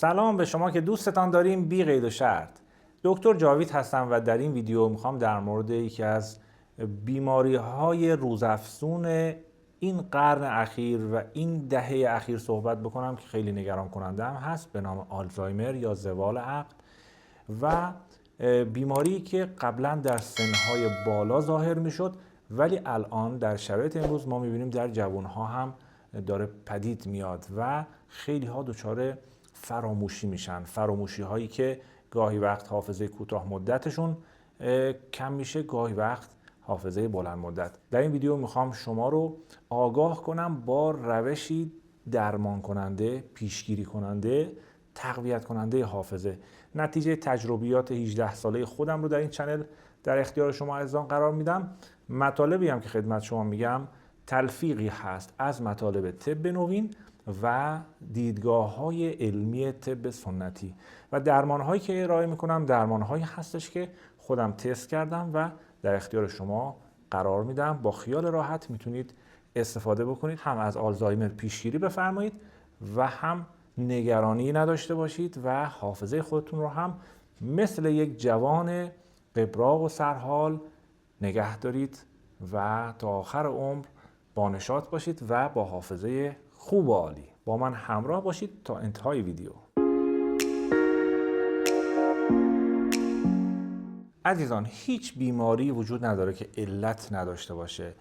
سلام به شما که دوستتان داریم بی قید و شرط. دکتر جاوید هستم و در این ویدیو میخوام در مورد یکی از بیماری‌های روزافزون این قرن اخیر و این دهه اخیر صحبت بکنم که خیلی نگران کننده هم هست، به نام آلزایمر یا زوال عقل و بیماری که قبلا در سنهای بالا ظاهر میشد ولی الان در شرایط امروز ما میبینیم در جوانها هم داره پدید میاد و خیلی ها دچار فراموشی میشن، فراموشی هایی که گاهی وقت حافظه کوتاه مدتشون کم میشه، گاهی وقت حافظه بلند مدت. در این ویدیو میخوام شما رو آگاه کنم با روشی درمان کننده، پیشگیری کننده، تقویت کننده حافظه. نتیجه تجربیات 18 ساله خودم رو در این چنل در اختیار شما عزیزان قرار میدم. مطالبی هم که خدمت شما میگم تلفیقی هست از مطالب طب نوین و دیدگاه‌های علمی طب سنتی و درمان‌هایی که ارائه می‌کنم درمان‌هایی هستش که خودم تست کردم و در اختیار شما قرار میدم. با خیال راحت میتونید استفاده بکنید، هم از آلزایمر پیشگیری بفرمایید و هم نگرانی نداشته باشید و حافظه خودتون رو هم مثل یک جوان قبراق و سرحال نگه دارید و تا آخر عمر با نشاط باشید و با حافظه خوب و عالی. با من همراه باشید تا انتهای ویدیو. عزیزان، هیچ بیماری وجود نداره که علت نداشته باشه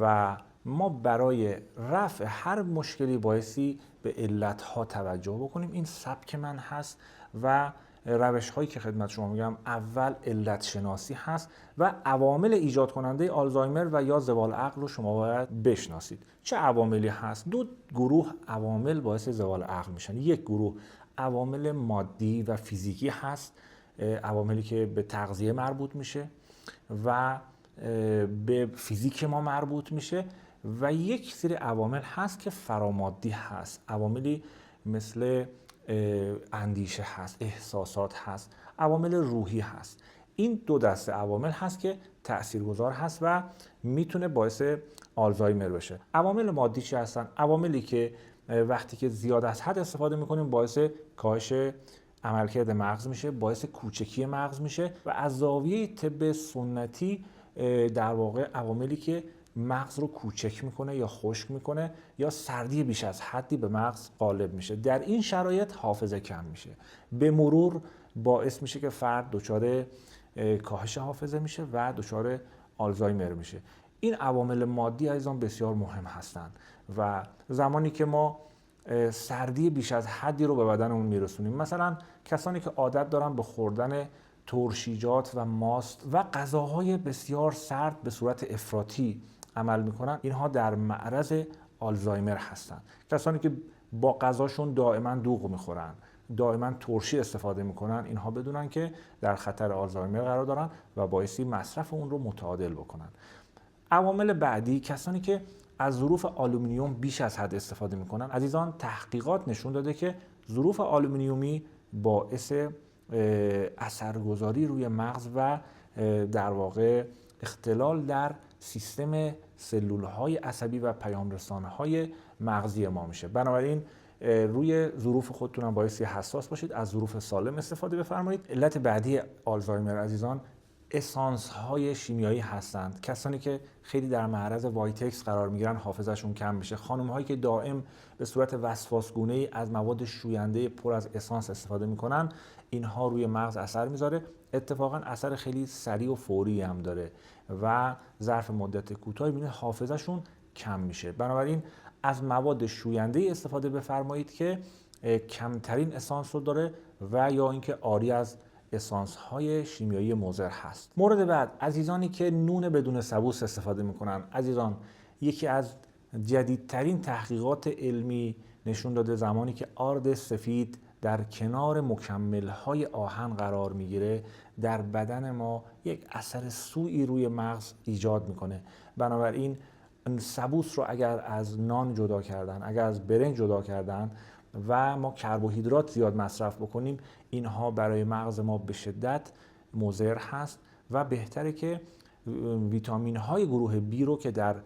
و ما برای رفع هر مشکلی بایستی به علتها توجه بکنیم. این سبک من هست و روش هایی که خدمت شما میگم اول علت شناسی هست و عوامل ایجاد کننده آلزایمر و یا زوال عقل رو شما باید بشناسید. چه عواملی هست؟ دو گروه عوامل باعث زوال عقل میشن. یک گروه عوامل مادی و فیزیکی هست، عواملی که به تغذیه مربوط میشه و به فیزیک ما مربوط میشه و یک سری عوامل هست که فرامادی هست، عواملی مثل اندیشه هست، احساسات هست، عوامل روحی هست. این دو دسته عوامل هست که تاثیرگذار هست و میتونه باعث آلزایمر بشه. عوامل مادی چی هستن؟ عواملی که وقتی که زیاد از حد استفاده میکنیم باعث کاهش عملکرد مغز میشه، باعث کوچکی مغز میشه و از زاویه طب سنتی در واقع عواملی که مغز رو کوچک میکنه یا خشک میکنه یا سردی بیش از حدی به مغز غالب میشه. در این شرایط حافظه کم میشه، به مرور باعث میشه که فرد دچار کاهش حافظه میشه و دچار آلزایمر میشه. این عوامل مادی عزیزان بسیار مهم هستند و زمانی که ما سردی بیش از حدی رو به بدنمون میرسونیم، مثلا کسانی که عادت دارن به خوردن ترشیجات و ماست و غذاهای بسیار سرد به صورت افراطی عمل میکنن، اینها در معرض آلزایمر هستن. کسانی که با غذاشون دائما دوغ میخورن، دائما ترشی استفاده میکنن، اینها بدونن که در خطر آلزایمر قرار دارن و بایستی مصرف اون رو متعادل بکنن. عوامل بعدی، کسانی که از ظروف آلومینیوم بیش از حد استفاده میکنن. عزیزان، تحقیقات نشون داده که ظروف آلومینیومی باعث اثرگذاری روی مغز و در واقع اختلال در سیستم سلولهای عصبی و پیامرسانهای مغزی ما میشه. بنابراین روی ظروف خودتون هم بایستی حساس باشید، از ظروف سالم استفاده بفرمایید. علت بعدی آلزایمر عزیزان اسانس های شیمیایی هستند. کسانی که خیلی در معرض وایتکس قرار میگیرن حافظهشون کم میشه. خانم هایی که دائم به صورت وسواسگونه ای از مواد شوینده پر از اسانس استفاده میکنن، اینها روی مغز اثر میذاره. اتفاقا اثر خیلی سریع و فوری هم داره و ظرف مدت کوتاهی میبینید حافظهشون کم میشه. بنابراین از مواد شوینده استفاده بفرمایید که کمترین اسانس رو داره و یا اینکه عاری از اسانس های شیمیایی مضر هست. مورد بعد، عزیزانی که نون بدون سبوس استفاده میکنن. عزیزان، یکی از جدیدترین تحقیقات علمی نشون داده زمانی که آرد سفید در کنار مکمل های آهن قرار میگیره در بدن ما یک اثر سوئی روی مغز ایجاد میکنه. بنابراین سبوس رو اگر از نان جدا کردن، اگر از برنج جدا کردن و ما کربوهیدرات زیاد مصرف بکنیم، اینها برای مغز ما به شدت مضر هست و بهتره که ویتامین های گروه بی رو که در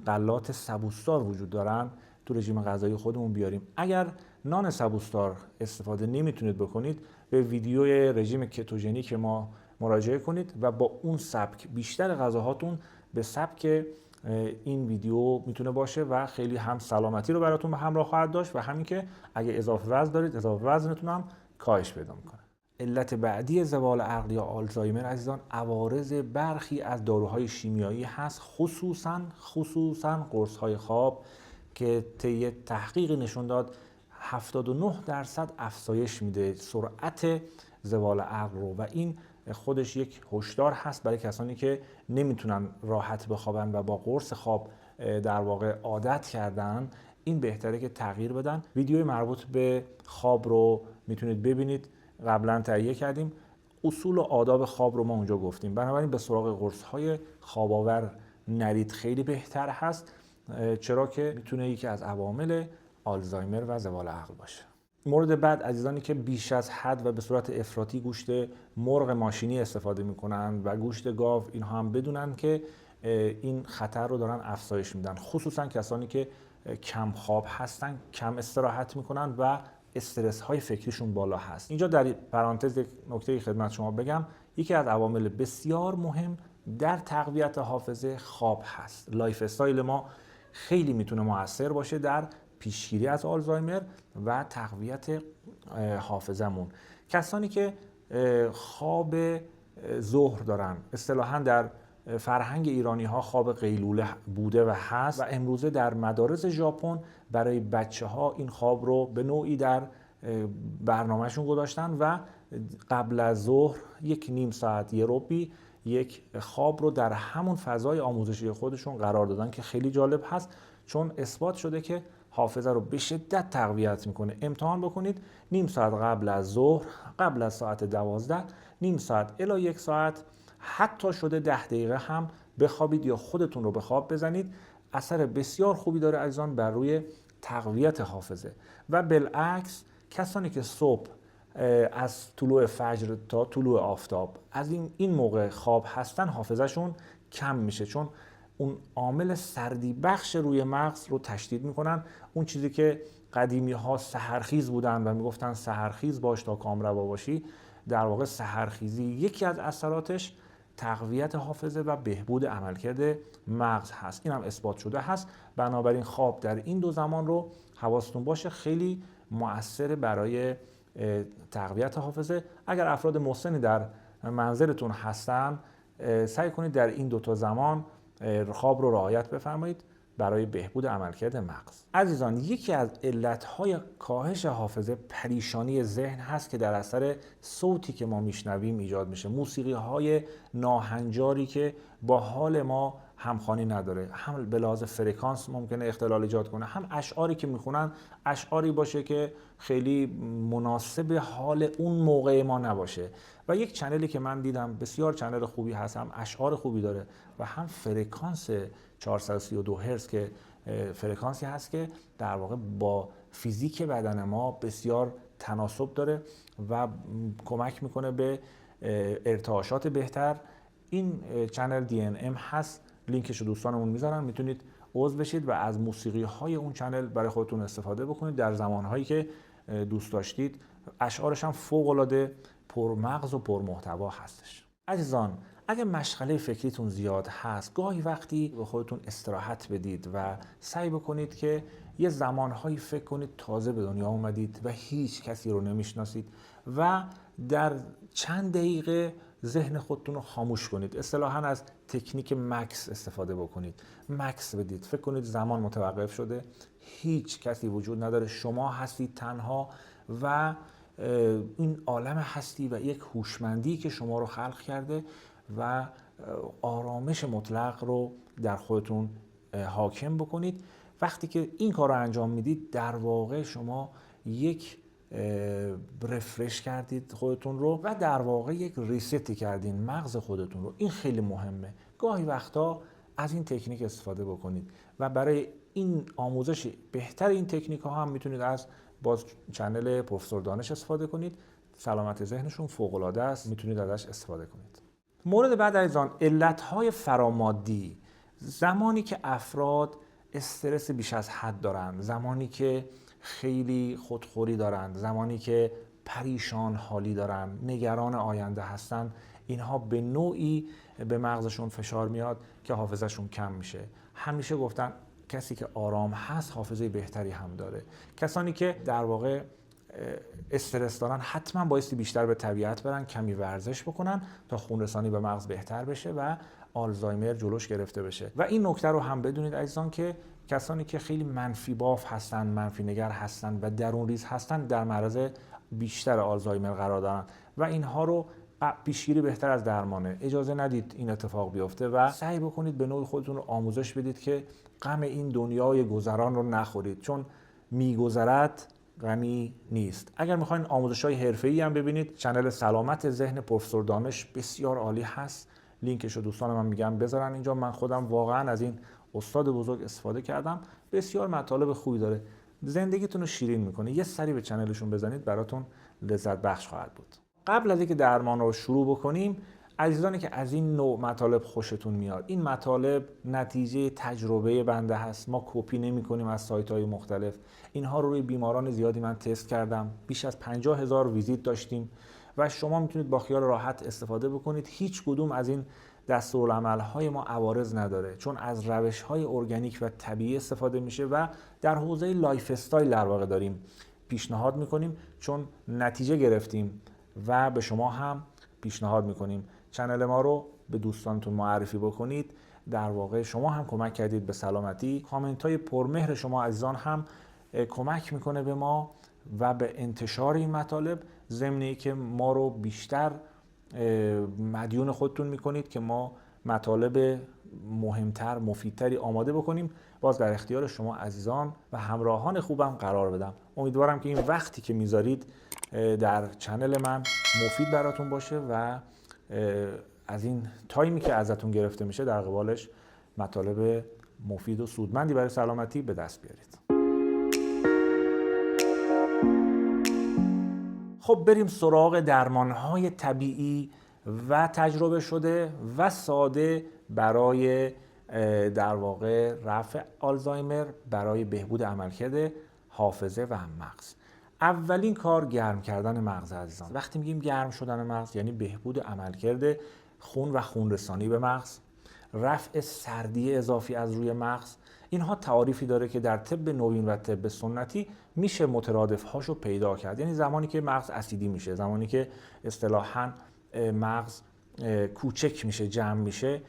غلات سبوسدار وجود دارن تو رژیم غذایی خودمون بیاریم. اگر نان سبوسدار استفاده نمیتونید بکنید، به ویدیوی رژیم کتوژنیک ما مراجعه کنید و با اون سبک بیشتر غذاهاتون به سبک این ویدیو میتونه باشه و خیلی هم سلامتی رو براتون به همراه خواهد داشت و همین که اگه اضافه وزن دارید اضافه وزنتون هم کاهش پیدا میکنه. علت بعدی زوال عقل یا آلزایمر عزیزان عوارض برخی از داروهای شیمیایی هست، خصوصا قرص‌های خواب که طی تحقیق نشون داد 79% افزایش میده سرعت زوال عقل رو و این خودش یک هشدار هست برای کسانی که نمیتونن راحت بخوابن و با قرص خواب در واقع عادت کردن. این بهتره که تغییر بدن. ویدیوی مربوط به خواب رو میتونید ببینید، قبلا تهیه کردیم. اصول و آداب خواب رو ما اونجا گفتیم، بنابراین به سراغ قرص‌های خواب آور نرید، خیلی بهتر هست، چرا که میتونه یکی از عوامل آلزایمر و زوال عقل باشه. مورد بعد عزیزانی که بیش از حد و به صورت افراطی گوشت مرغ ماشینی استفاده میکنن و گوشت گاو، اینها هم بدونن که این خطر رو دارن افزایش میدن، خصوصا کسانی که کم خواب هستن، کم استراحت میکنن و استرس های فکریشون بالا هست. اینجا در پرانتز یک نکته خدمت شما بگم، یکی از عوامل بسیار مهم در تقویت حافظه خواب هست. لایف استایل ما خیلی میتونه مؤثر باشه در پیشگیری از آلزایمر و تقویت حافظمون. کسانی که خواب ظهر دارن، اصطلاحاً در فرهنگ ایرانی ها خواب قیلوله بوده و هست و امروزه در مدارس ژاپن برای بچه ها این خواب رو به نوعی در برنامهشون گذاشتن و قبل از ظهر یک نیم ساعت یه ربعی یک خواب رو در همون فضای آموزشی خودشون قرار دادن که خیلی جالب هست، چون اثبات شده که حافظه رو به شدت تقویت میکنه. امتحان بکنید، نیم ساعت قبل از ظهر، قبل از ساعت 12، نیم ساعت الی یک ساعت، حتی شده 10 دقیقه هم بخوابید یا خودتون رو به خواب بزنید. اثر بسیار خوبی داره عزیزان بر روی تقویت حافظه. و بالعکس کسانی که صبح از طلوع فجر تا طلوع آفتاب از این موقع خواب هستن، حافظهشون کم میشه، چون اون عامل سردی بخش روی مغز رو تشدید میکنن. اون چیزی که قدیمی ها سحرخیز بودن و میگفتن سحرخیز باش تا کامروا باشی، در واقع سحرخیزی یکی از اثراتش تقویت حافظه و بهبود عملکرد مغز هست. این هم اثبات شده هست. بنابراین خواب در این دو زمان رو حواستون باشه، خیلی مؤثر برای تقویت حافظه. اگر افراد مسنی در منزلتون هستن، سعی کنید در این دو تا زمان خواب رو رعایت بفرمایید برای بهبود عملکرد مغز. عزیزان، یکی از علتهای کاهش حافظه پریشانی ذهن هست که در اثر صوتی که ما میشنویم ایجاد میشه. موسیقی های ناهنجاری که با حال ما همخوانی نداره، هم به لحاظ فرکانس ممکنه اختلال ایجاد کنه، هم اشعاری که میخونن اشعاری باشه که خیلی مناسب حال اون موقع ما نباشه. و یک چنلی که من دیدم بسیار چنل خوبی هست، هم اشعار خوبی داره و هم فرکانس 432 هرتز که فرکانسی هست که در واقع با فیزیک بدن ما بسیار تناسب داره و کمک میکنه به ارتعاشات بهتر. این چنل DNM هست، لینکش رو دوستانمون میذارن، میتونید عضو بشید و از موسیقی های اون چنل برای خودتون استفاده بکنید در زمانهایی که دوست داشتید. اشعارش هم فوق العاده پرمغز و پرمحتوا هستش. عزیزان، اگه مشغله فکریتون زیاد هست، گاهی وقتی به خودتون استراحت بدید و سعی بکنید که یه زمانهایی فکر کنید تازه به دنیا اومدید و هیچ کسی رو نمیشناسید و در چند دقیقه ذهن خودتون رو خاموش کنید. اصطلاحاً از تکنیک مکس استفاده بکنید. مکس بدید. فکر کنید زمان متوقف شده، هیچ کسی وجود نداره، شما هستید تنها و این عالم هستی و یک هوشمندی که شما رو خلق کرده و آرامش مطلق رو در خودتون حاکم بکنید. وقتی که این کار رو انجام میدید، در واقع شما یک رفرش کردید خودتون رو و در واقع یک ریستی کردین مغز خودتون رو. این خیلی مهمه. گاهی وقتا از این تکنیک استفاده بکنید و برای این آموزش بهتر این تکنیک ها هم میتونید از باز چنل پروفسور دانش استفاده کنید. سلامت ذهنشون فوق العاده است، میتونید ازش استفاده کنید. مورد بعد عزیزان، علتهای فرامادی. زمانی که افراد استرس بیش از حد دارن، زمانی که خیلی خودخوری دارن، زمانی که پریشان حالی دارن، نگران آینده هستن، اینها به نوعی به مغزشون فشار میاد که حافظهشون کم میشه. همیشه گفتن کسی که آرام هست حافظه بهتری هم داره. کسانی که در واقع استرس دارن حتما بایستی بیشتر به طبیعت برن، کمی ورزش بکنن تا خون رسانی به مغز بهتر بشه و آلزایمر جلوش گرفته بشه. و این نکته رو هم بدونید عزیزان که کسانی که خیلی منفی باف هستن، منفی نگر هستن و درون ریز هستن در معرض بیشتر آلزایمر قرار دارن و اینها رو پیشگیری بهتر از درمانه. اجازه ندید این اتفاق بیفته و سعی بکنید به نوع خودتون رو آموزش بدید که غم این دنیای گذران رو نخورید، چون میگذرد غمی نیست. اگر میخواین آموزش‌های حرفه‌ای هم ببینید، کانال سلامت ذهن پروفسور دانش بسیار عالی هست. لینکش رو دوستان من میگم بذارن اینجا. من خودم واقعا از این استاد بزرگ استفاده کردم. بسیار مطالب خوبی داره. زندگیتون رو شیرین میکنه. یه سری به کانالشون بزنید، براتون لذت بخش خواهد بود. قبل از اینکه درمان رو شروع بکنیم، عزیزانی که از این نوع مطالب خوشتون میاد، این مطالب نتیجه تجربه بنده هست. ما کپی نمی‌کنیم از سایت‌های مختلف. اینها رو روی بیماران زیادی من تست کردم. بیش از 50,000 ویزیت داشتیم و شما میتونید با خیال راحت استفاده بکنید. هیچ کدوم از این دستورالعمل‌های ما عوارض نداره، چون از روش‌های ارگانیک و طبیعی استفاده میشه و در حوزه لایف استایل در واقع داریم پیشنهاد میکنیم، چون نتیجه گرفتیم و به شما هم پیشنهاد میکنیم. کانال ما رو به دوستانتون معرفی بکنید. در واقع شما هم کمک کردید به سلامتی. کامنت های پرمهر شما عزیزان هم کمک میکنه به ما و به انتشار این مطالب، ضمن که ما رو بیشتر مدیون خودتون میکنید که ما مطالب مهمتر، مفیدتری آماده بکنیم. باز در اختیار شما عزیزان و همراهان خوبم قرار بدم. امیدوارم که این وقتی که میذارید در کانال من مفید براتون باشه و از این تایمی که ازتون گرفته میشه در قبالش مطالب مفید و سودمندی برای سلامتی به دست بیارید. خب بریم سراغ درمانهای طبیعی و تجربه شده و ساده برای در واقع رفع آلزایمر، برای بهبود عملکرد حافظه و مغز. اولین کار گرم کردن مغز عزیزان. وقتی میگیم گرم شدن مغز یعنی بهبود عملکرد خون و خون رسانی به مغز، رفع سردی اضافی از روی مغز. اینها تعاریفی داره که در طب نوین و طب سنتی میشه مترادف‌هاشو پیدا کرد. یعنی زمانی که مغز اسیدی میشه، زمانی که اصطلاحاً مغز کوچک میشه، جمع میشه،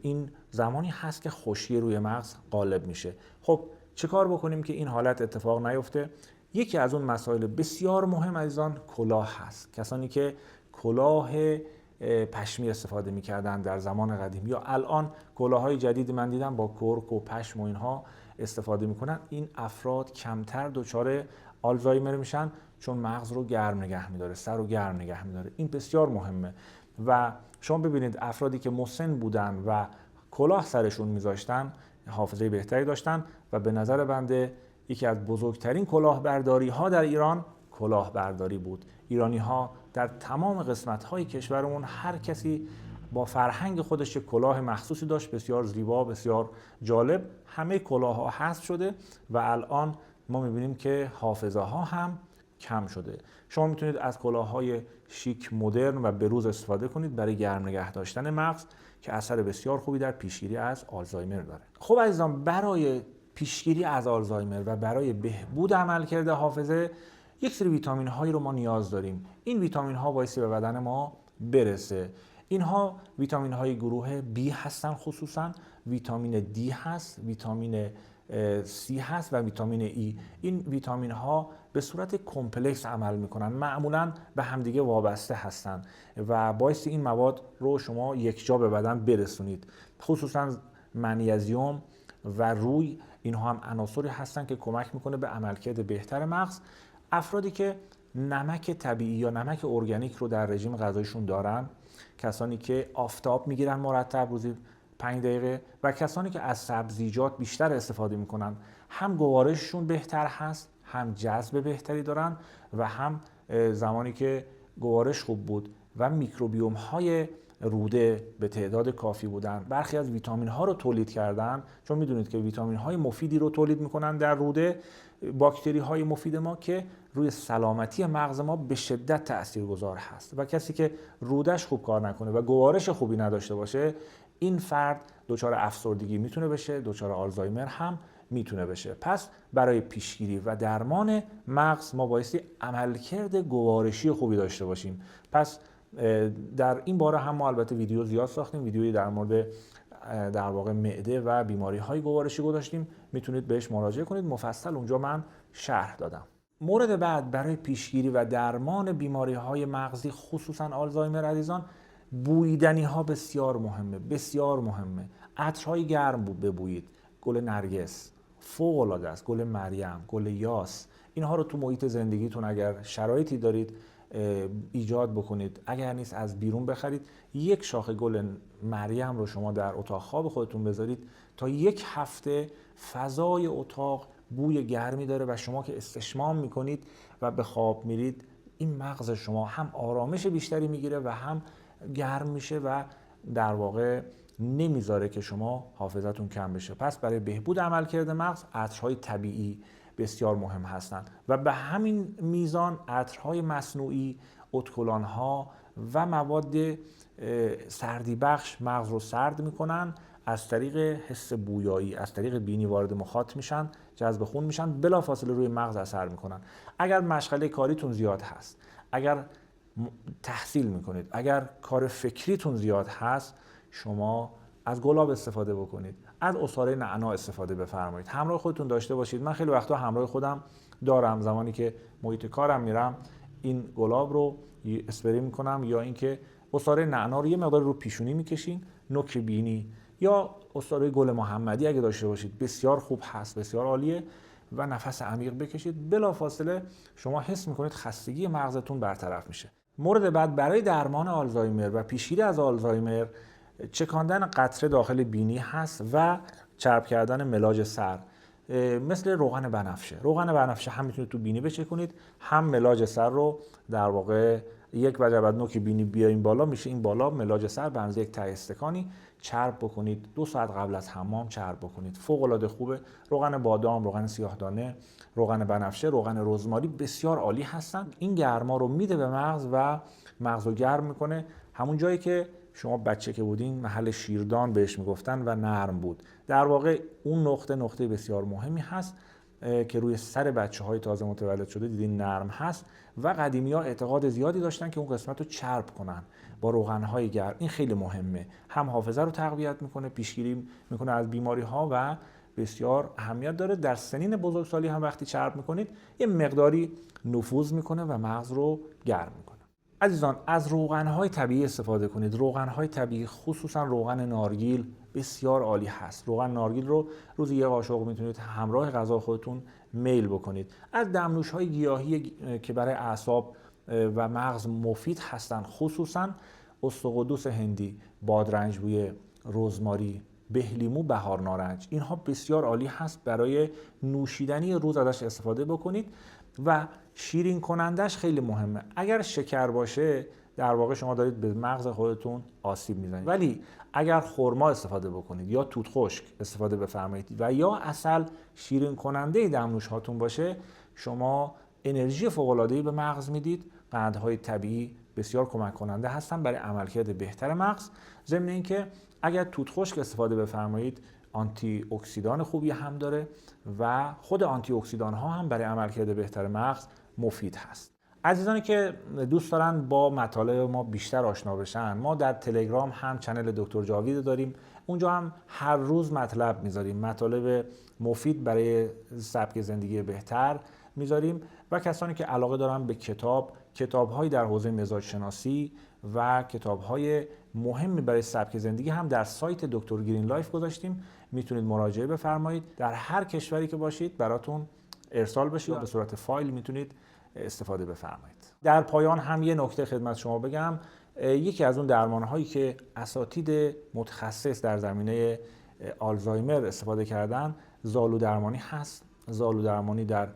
این زمانی هست که خشکی روی مغز غالب میشه. خب چه کار بکنیم که این حالت اتفاق نیفته؟ یکی از اون مسائل بسیار مهم عزیزان کلاه هست. کسانی که کلاه پشمی استفاده میکردن در زمان قدیم یا الان کلاه‌های جدید من دیدم با کرک و پشم و اینها استفاده میکنن، این افراد کمتر دچار آلزایمر میشن، چون مغز رو گرم نگه میداره، سر رو گرم نگه میداره. این بسیار مهمه. و شما ببینید افرادی که مسن بودن و کلاه سرشون میذاشتن حافظه بهتری داشتن و به نظر بنده یکی از بزرگترین کلاهبرداری ها در ایران کلاهبرداری بود. ایرانی ها در تمام قسمت های کشورمون هر کسی با فرهنگ خودش کلاه مخصوصی داشت، بسیار زیبا، بسیار جالب. همه کلاه ها حذف شده و الان ما میبینیم که حافظه ها هم کم شده. شما میتونید از کلاه‌های شیک، مدرن و بروز استفاده کنید برای گرم نگه داشتن مغز که اثر بسیار خوبی در پیشگیری از آلزایمر داره. خب عزیزان، برای پیشگیری از آلزایمر و برای بهبود عملکرد حافظه یک سری ویتامین هایی رو ما نیاز داریم. این ویتامین ها بایستی به بدن ما برسه. اینها ویتامین های گروه B هستن، خصوصا ویتامین D هست، ویتامین C هست و ویتامین E. این ویتامین ها به صورت کمپلکس عمل میکنن، معمولا به همدیگه وابسته هستن و باعث این مواد رو شما یک جا به بدن برسونید. خصوصا منیزیم و روی، اینها هم عناصری هستن که کمک میکنه به عملکرد بهتر مغز. افرادی که نمک طبیعی یا نمک ارگانیک رو در رژیم غذایشون دارن، کسانی که آفتاب میگیرن مرتب روزی 5 دقیقه و کسانی که از سبزیجات بیشتر استفاده میکنن، هم گوارششون بهتر هست، هم جذب بهتری دارن و هم زمانی که گوارش خوب بود و میکروبیوم های روده به تعداد کافی بودن، برخی از ویتامین ها رو تولید کردن، چون میدونید که ویتامین های مفیدی رو تولید میکنن در روده باکتری های مفید ما که روی سلامتی مغز ما به شدت تاثیرگذار هست. و کسی که رودش خوب کار نکنه و گوارش خوبی نداشته باشه، این فرد دچار افسردگی میتونه بشه، دچار آلزایمر هم میتونه بشه. پس برای پیشگیری و درمان مغز ما بایستی عملکرد گوارشی خوبی داشته باشیم. پس در این باره هم ما البته ویدیو زیاد ساختیم، ویدیویی در مورد در واقع معده و بیماری های گوارشی گذاشتیم، میتونید بهش مراجعه کنید، مفصل اونجا من شرح دادم. مورد بعد برای پیشگیری و درمان بیماری های مغزی خصوصا آلزایمر عزیزان، بویدنی ها بسیار مهمه، بسیار مهمه. عطرهای گرم ببویید، گل نرگس فوق العاده است، گل مریم، گل یاس، اینها رو تو محیط زندگیتون اگر شرایطی دارید ایجاد بکنید، اگر نیست از بیرون بخرید. یک شاخه گل مریم رو شما در اتاق خواب خودتون بذارید، تا یک هفته فضای اتاق بوی گرمی داره و شما که استشمام میکنید و به خواب میرید، این مغز شما هم آرامش بیشتری میگیره و هم گرم میشه و در واقع نمیذاره که شما حافظتون کم بشه. پس برای بهبود عملکرد مغز عطرهای طبیعی بسیار مهم هستند و به همین میزان عطرهای مصنوعی، ادکلان‌ها و مواد سردی بخش مغز رو سرد میکنن، از طریق حس بویایی، از طریق بینی وارد مخاط میشن، جذب خون میشن، بلافاصله روی مغز اثر میکنن. اگر مشغله کاریتون زیاد هست، اگر تحصیل میکنید، اگر کار فکریتون زیاد هست، شما از گلاب استفاده بکنید، از عصاره نعنا استفاده بفرمایید، همراه خودتون داشته باشید. من خیلی وقتا همراه خودم دارم، زمانی که محیط کارم میرم این گلاب رو اسپری میکنم، یا اینکه عصاره نعنا رو یه مقدار رو پیشونی میکشین، نوک بینی، یا عصاره گل محمدی اگه داشته باشید بسیار خوب هست، بسیار عالیه، و نفس عمیق بکشید، بلافاصله شما حس میکنید خستگی مغزتون برطرف میشه. مورد بعد برای درمان آلزایمر و پیشگیری از آلزایمر، چکاندن قطره داخل بینی هست و چرب کردن ملاج سر، مثل روغن بنفشه. روغن بنفشه هم میتونید تو بینی بچکونید، هم ملاج سر رو در واقع یک وجب از نوک بینی بیاین بالا، میشه این بالا ملاج سر به اندازه یک ته استکانی چرب بکنید، 2 ساعت قبل از حمام چرب بکنید، فوق العاده خوبه. روغن بادام، روغن سیاه‌دانه، روغن بنفشه، روغن رزماری بسیار عالی هستن. این گرما رو میده به مغز و مغز رو گرم میکنه. همون جایی که شما بچه که بودین محل شیردان بهش میگفتن و نرم بود، در واقع اون نقطه بسیار مهمی هست که روی سر بچه‌های تازه متولد شده دیدین نرم هست و قدیمی‌ها اعتقاد زیادی داشتن که اون قسمت رو چرب کنن با روغن‌های گرم. این خیلی مهمه، هم حافظه رو تقویت میکنه، پیشگیری میکنه از بیماری‌ها و بسیار اهمیت داره. در سنین بزرگسالی هم وقتی چرب میکنید یه مقداری نفوذ میکنه و مغز رو گرم میکنه. عزیزان، از روغن‌های طبیعی استفاده کنید. روغن‌های طبیعی خصوصا روغن نارگیل بسیار عالی هست. روغن نارگیل رو روزی 1 قاشق میتونید همراه غذا خودتون میل بکنید. از دمنوش‌های گیاهی که برای اعصاب و مغز مفید هستند، خصوصا اسطقدوس هندی، بادرنج‌بویه، رزماری، بهلیمو، بهار نارنج، اینها بسیار عالی هست برای نوشیدنی روز ازش استفاده بکنید. و شیرین کنندش خیلی مهمه. اگر شکر باشه در واقع شما دارید به مغز خودتون آسیب میزنید، ولی اگر خرما استفاده بکنید یا توت خشک استفاده بفرمایید و یا عسل شیرین کننده دمنوش هاتون باشه، شما انرژی فوق العاده به مغز میدید. قندهای طبیعی بسیار کمک کننده هستن برای عملکرد بهتر مغز. ضمن اینکه اگر توت خشک استفاده بفرمایید آنتی اکسیدان خوبی هم داره و خود آنتی اکسیدان ها هم برای عملکرد بهتر مغز مفید هست. عزیزانی که دوست دارن با مطالب ما بیشتر آشنا بشن، ما در تلگرام هم چنل دکتر جاوید داریم، اونجا هم هر روز مطلب میذاریم، مطالب مفید برای سبک زندگی بهتر میذاریم. و کسانی که علاقه دارن به کتاب‌هایی در حوزه مزاج شناسی و کتاب‌های مهمی برای سبک زندگی هم در سایت دکتر گرین لایف گذاشتیم، میتونید مراجعه بفرمایید. در هر کشوری که باشید براتون ارسال بشه یا به صورت فایل میتونید استفاده بفرمایید. در پایان هم یه نکته خدمت شما بگم، یکی از اون درمان‌هایی که اساتید متخصص در زمینه آلزایمر استفاده کردن زالو درمانی هست. زالو درمانی در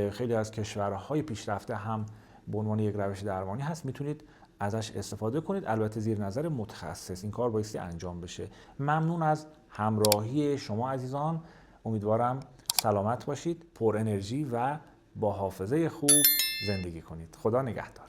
خیلی از کشورهای پیشرفته هم به عنوان یک روش درمانی هست، میتونید ازش استفاده کنید، البته زیر نظر متخصص این کار بایستی انجام بشه. ممنون از همراهی شما عزیزان، امیدوارم سلامت باشید، پر انرژی و با حافظه خوب زندگی کنید. خدا نگهدار.